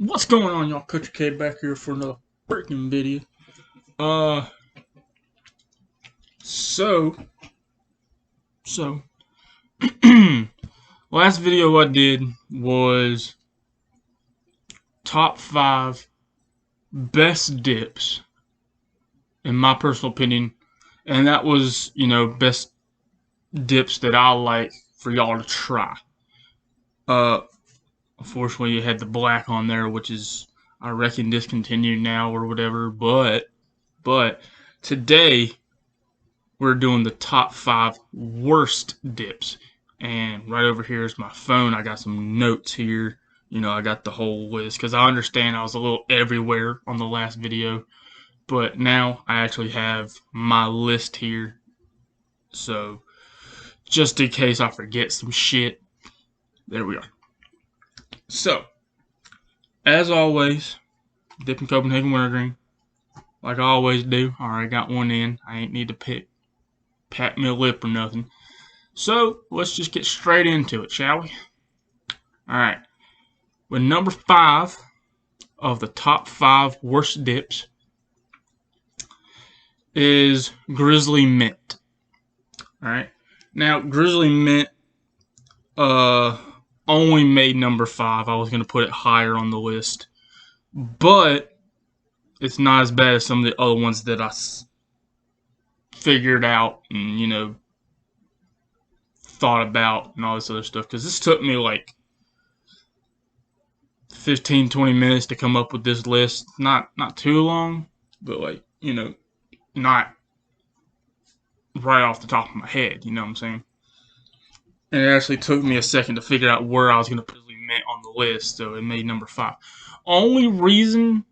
What's going on, y'all? Coach K back here for another freaking video. Uh, so, so, last video I did was top 5 best dips, in my personal opinion, and that was, best dips that I like for y'all to try. Uh, Unfortunately, you had the black on there, which is, I reckon, discontinued now or whatever, but today we're doing the top 5 worst dips. And right over here is my phone. I got some notes here. I got the whole list because I understand I was a little everywhere on the last video. But now I actually have my list here. So just in case I forget some shit, there we are. So, as always, dipping Copenhagen Wintergreen. Like I always do. Alright, got one in. I ain't need to pat me a lip or nothing. So, let's just get straight into it, shall we? Alright. With number 5 of the top 5 worst dips is Grizzly Mint. Alright. Now, Grizzly Mint only made number 5. I was going to put it higher on the list. But it's not as bad as some of the other ones that I figured out and, thought about and all this other stuff. Because this took me like 15-20 minutes to come up with this list. Not too long, but like, not right off the top of my head, you know what I'm saying? And it actually took me a second to figure out where I was going to put Mint on the list, so it made number 5. Only reason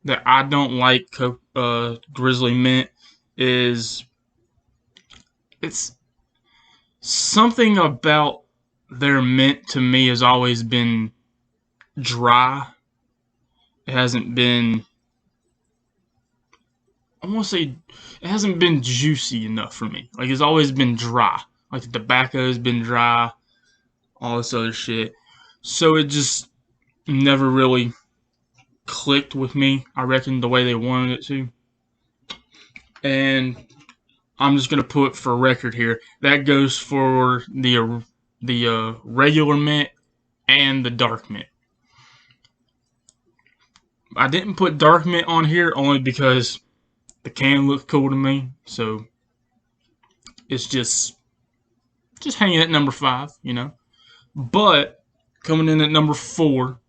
that I don't like Grizzly Mint is it's something about their mint to me has always been dry. It hasn't been, I want to say, it hasn't been juicy enough for me. Like, it's always been dry. Like, the tobacco has been dry, all this other shit. So it just never really clicked with me, I reckon, the way they wanted it to. And I'm just going to put for record here, that goes for the regular mint and the dark mint. I didn't put dark mint on here only because the can looks cool to me, so it's just hanging at number 5, But coming in at number 4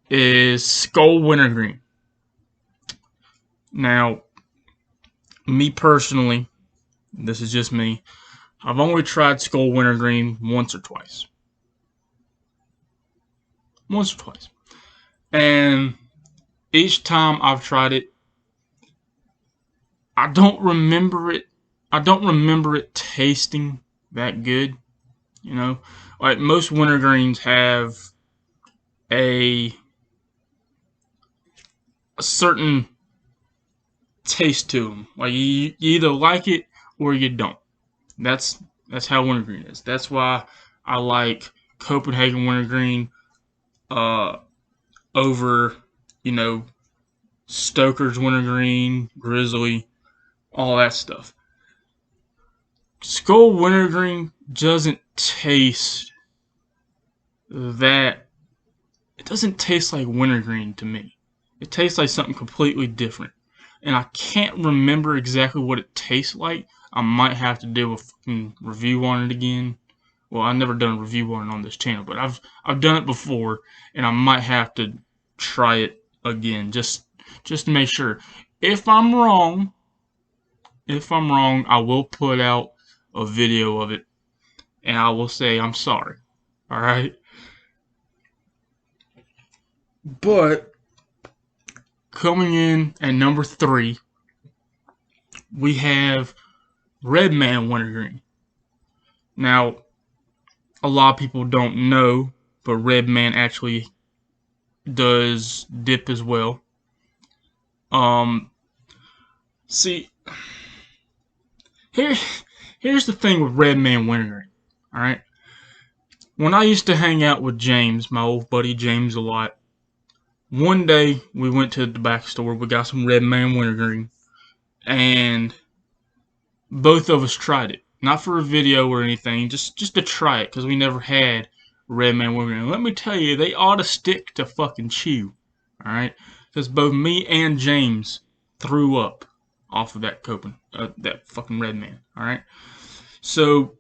is Skull Wintergreen. Now, me personally, this is just me, I've only tried Skull Wintergreen once or twice. And each time I've tried it, I don't remember it tasting that good. Like most wintergreens have a certain taste to them. Like you either like it or you don't. That's how wintergreen is. That's why I like Copenhagen Wintergreen over, Stoker's Wintergreen, Grizzly, all that stuff. Skull Wintergreen doesn't taste that. It doesn't taste like wintergreen to me. It tastes like something completely different. And I can't remember exactly what it tastes like. I might have to do a fucking review on it again. Well, I've never done a review on it on this channel, but I've done it before, and I might have to try it again just to make sure. If I'm wrong, I will put out a video of it, and I will say I'm sorry. All right. But coming in at number 3, we have Redman Wintergreen. Now, a lot of people don't know, but Redman actually does dip as well. See, here's the thing with Redman Wintergreen. All right, when I used to hang out with James, my old buddy James, a lot, one day we went to the tobacco store. We got some Red Man Wintergreen, and both of us tried it. Not for a video or anything, just to try it, because we never had Red Man Wintergreen. Let me tell you, they ought to stick to fucking chew. Alright? Because both me and James threw up off of that coping, that fucking Red Man. Alright? So,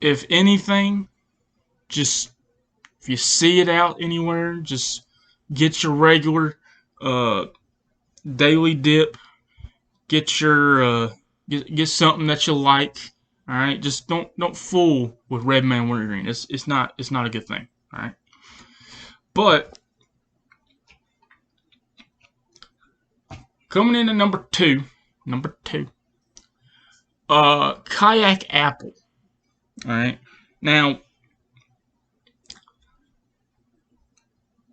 if anything, just, if you see it out anywhere, just get your regular, daily dip. Get your, get something that you like. Alright? Just don't fool with Red Man Wintergreen. It's not a good thing. Alright? But coming in at number two, Kayak Apple. Alright? Now,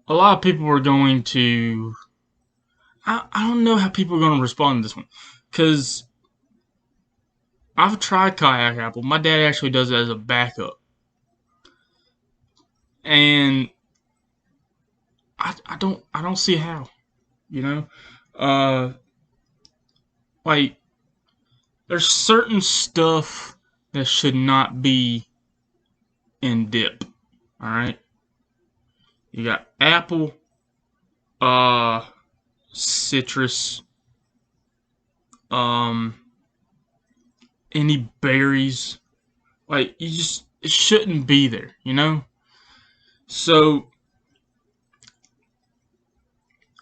a lot of people are going to, I don't know how people are going to respond to this one, because I've tried Kayak Apple. My dad actually does it as a backup, and I don't see how, you know, like, there's certain stuff that should not be in dip. All right, you got apple, citrus, any berries. Like, it shouldn't be there, you know. So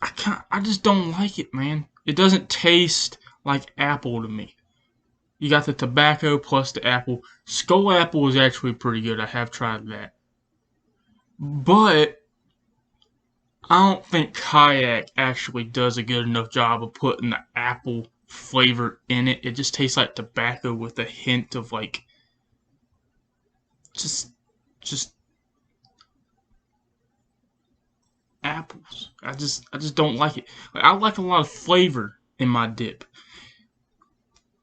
I just don't like it, man. It doesn't taste like apple to me. You got the tobacco plus the apple. Skull apple is actually pretty good. I have tried that. But I don't think Kayak actually does a good enough job of putting the apple flavor in it. It just tastes like tobacco with a hint of like just apples. I just don't like it. Like, I like a lot of flavor in my dip.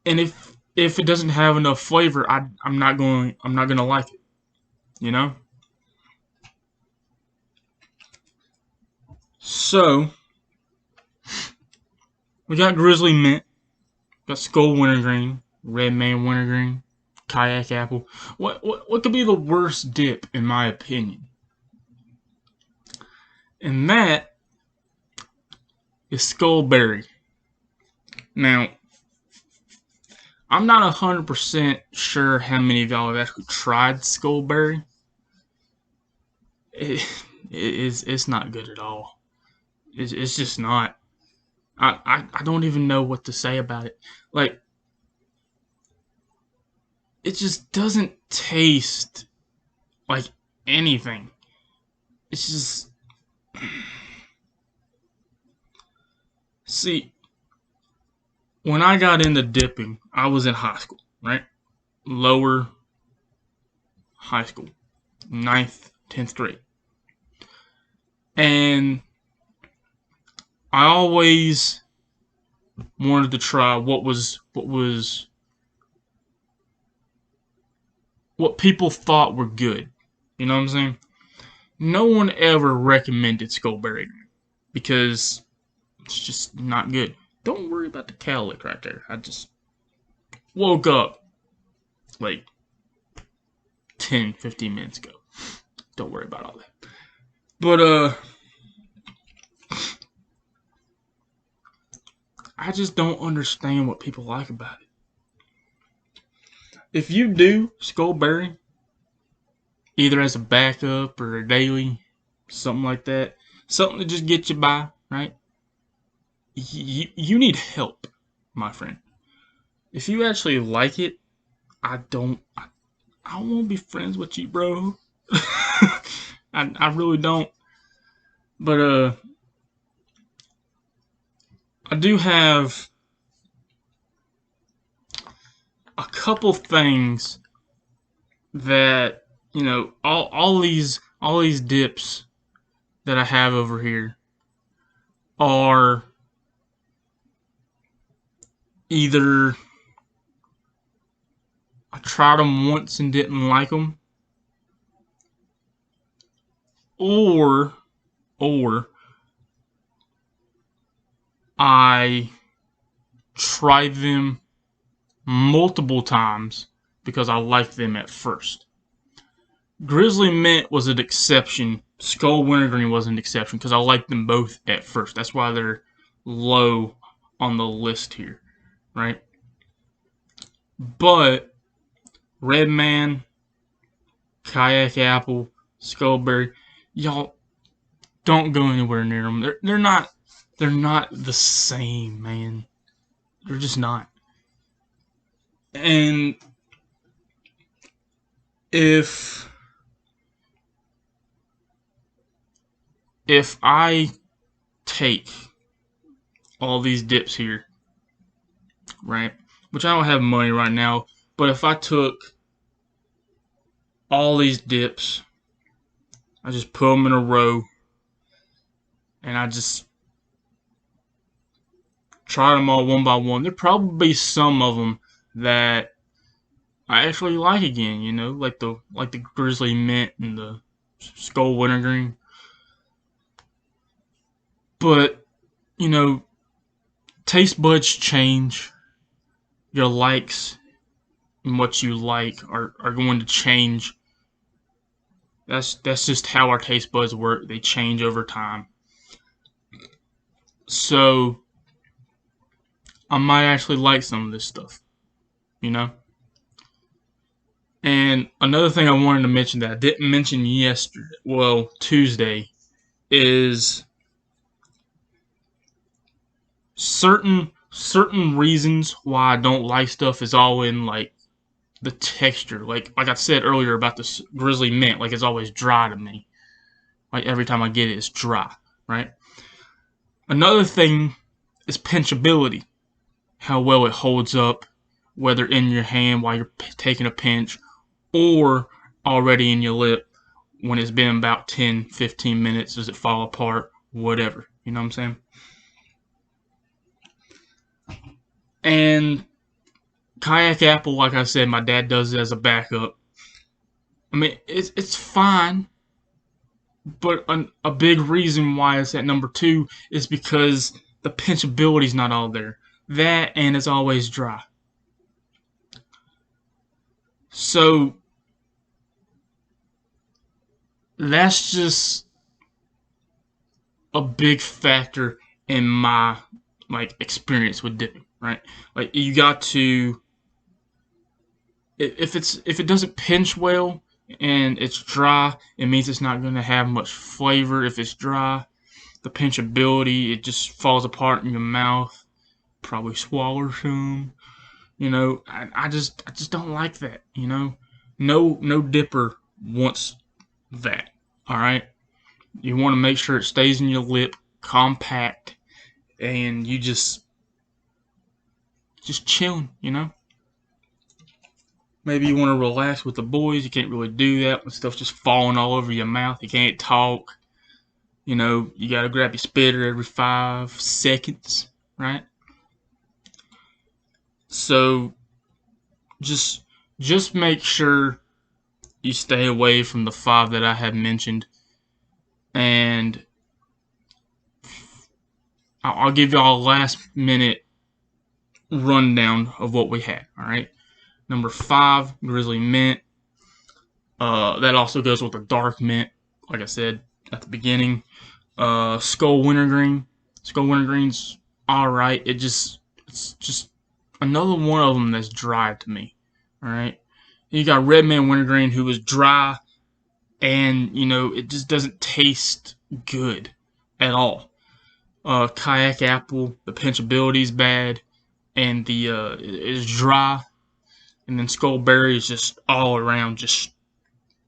And if it doesn't have enough flavor, I'm not gonna like it. You know? So we got Grizzly Mint, got Skull Wintergreen, Red Man Wintergreen, Kayak Apple. What could be the worst dip in my opinion? And that is Skullberry. Now, I'm not 100% sure how many of y'all have actually tried Skullberry. It's not good at all. It's just not. I don't even know what to say about it. Like, it just doesn't taste like anything. It's just... See, when I got into dipping, I was in high school, right? Lower high school. 9th, 10th grade. And I always wanted to try what people thought were good. You know what I'm saying? No one ever recommended Skullberry because it's just not good. Don't worry about the cowlick right there. I just woke up like 10, 15 minutes ago. Don't worry about all that. But I just don't understand what people like about it. If you do Skullberry, either as a backup or a daily, something like that, something to just get you by, right? You need help, my friend. If you actually like it, I won't be friends with you, bro. I really don't. But I do have a couple things that, you know, all these dips that I have over here are either I tried them once and didn't like them, or or I try them multiple times because I like them at first. Grizzly Mint was an exception. Skull Wintergreen was an exception because I liked them both at first. That's why they're low on the list here, right? But Redman, Kayak Apple, Skullberry, y'all don't go anywhere near them. They're not the same, man. They're just not. And if I take all these dips here, right? Which I don't have money right now, but if I took all these dips, I just put them in a row, and I just try them all one by one. There'd probably be some of them that I actually like again, you know, like the Grizzly Mint and the Skull Wintergreen. But, you know, taste buds change. Your likes and what you like are going to change. That's just how our taste buds work. They change over time. So I might actually like some of this stuff, you know? And another thing I wanted to mention that I didn't mention Tuesday, is certain reasons why I don't like stuff is all in like the texture. Like I said earlier about this Grizzly Mint, like it's always dry to me. Like every time I get it, it's dry, right? Another thing is pinchability. How well it holds up, whether in your hand while you're taking a pinch, or already in your lip when it's been about 10-15 minutes. Does it fall apart? Whatever. You know what I'm saying? And Kayak Apple, like I said, my dad does it as a backup. I mean, it's fine, but a big reason why it's at number 2 is because the pinchability's not all there. That, and it's always dry. So that's just a big factor in my experience with dipping, right? Like you got to, if it doesn't pinch well and it's dry, it means it's not going to have much flavor. If it's dry, the pinchability, it just falls apart in your mouth. Probably swallow some. You know, I just don't like that. You know, no dipper wants that. All right, you want to make sure it stays in your lip, compact, and you just chilling. You know, maybe you want to relax with the boys. You can't really do that when stuff's just falling all over your mouth. You can't talk. You know, you gotta grab your spitter every 5 seconds, right? So just make sure you stay away from the 5 that I have mentioned, and I'll give y'all a last minute rundown of what we had. All right, number 5, Grizzly Mint. That also goes with the dark mint, like I said at the beginning. Skull Wintergreen. Skull Wintergreen's all right. It's just another one of them that's dry to me. All right. You got Redman Wintergreen, who is dry, and you know it just doesn't taste good at all. Kayak Apple, the pinchability is bad, and the is dry, and then Skullberry is just all around just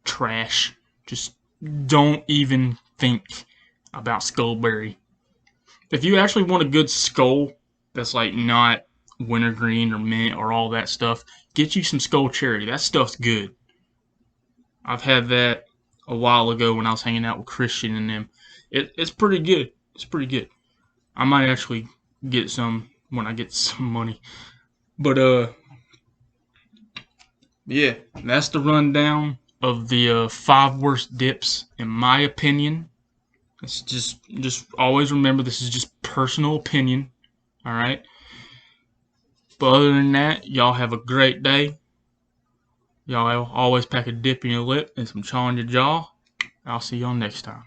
trash. Just don't even think about Skullberry. If you actually want a good skull that's like not wintergreen or mint or all that stuff, get you some Skull Cherry. That stuff's good. I've had that a while ago when I was hanging out with Christian and them. It's pretty good. It's pretty good. I might actually get some when I get some money. But yeah, that's the rundown of the 5 worst dips in my opinion. It's just always remember this is just personal opinion. All right. But other than that, y'all have a great day. Y'all always pack a dip in your lip and some chaw in your jaw. I'll see y'all next time.